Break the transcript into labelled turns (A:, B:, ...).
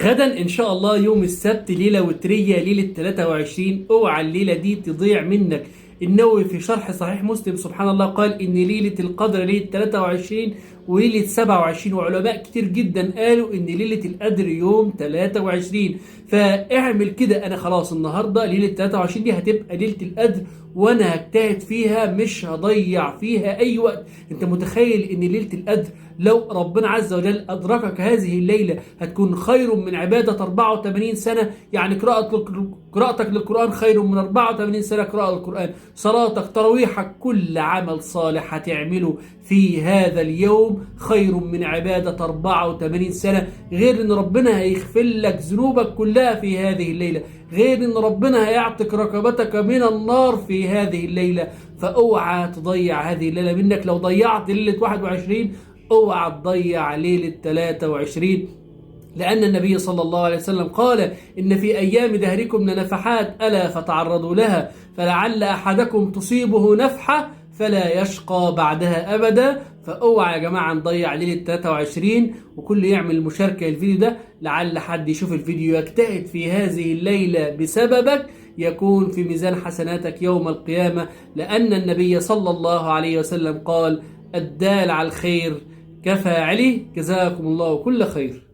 A: غدا ان شاء الله يوم السبت ليله وتريه، ليله 23. اوعى الليله دي تضيع منك. النووي في شرح صحيح مسلم سبحان الله قال ان ليله القدر ليله 23 وليله 27، وعلماء كتير جدا قالوا ان ليله القدر يوم 23. فاعمل كده، انا خلاص النهارده ليله 23 دي هتبقى ليله القدر، وانا هجتهد فيها مش هضيع فيها اي وقت. انت متخيل ان ليله القدر لو ربنا عز وجل أدركك هذه الليلة هتكون خير من عبادة 84 سنة؟ يعني قراءتك للقرآن خير من 84 سنة قراءة القرآن. صلاتك، تراويحك، كل عمل صالح هتعمله في هذا اليوم خير من عبادة 84 سنة. غير ان ربنا هيغفر لك ذنوبك كلها في هذه الليلة، غير ان ربنا هيعتق رقبتك من النار في هذه الليلة. فاوعى تضيع هذه الليلة منك. لو ضيعت ليلة 21 اوعى تضيع ليلة 23، لأن النبي صلى الله عليه وسلم قال إن في أيام دهركم لنفحات ألا فتعرضوا لها، فلعل أحدكم تصيبه نفحة فلا يشقى بعدها أبدا. فأوعى يا جماعة نضيع ليلة 23، وكل يعمل مشاركة الفيديو ده لعل حد يشوف الفيديو يجتهد في هذه الليلة بسببك، يكون في ميزان حسناتك يوم القيامة. لأن النبي صلى الله عليه وسلم قال: الدال على الخير كفاعله. جزاكم الله كل خير.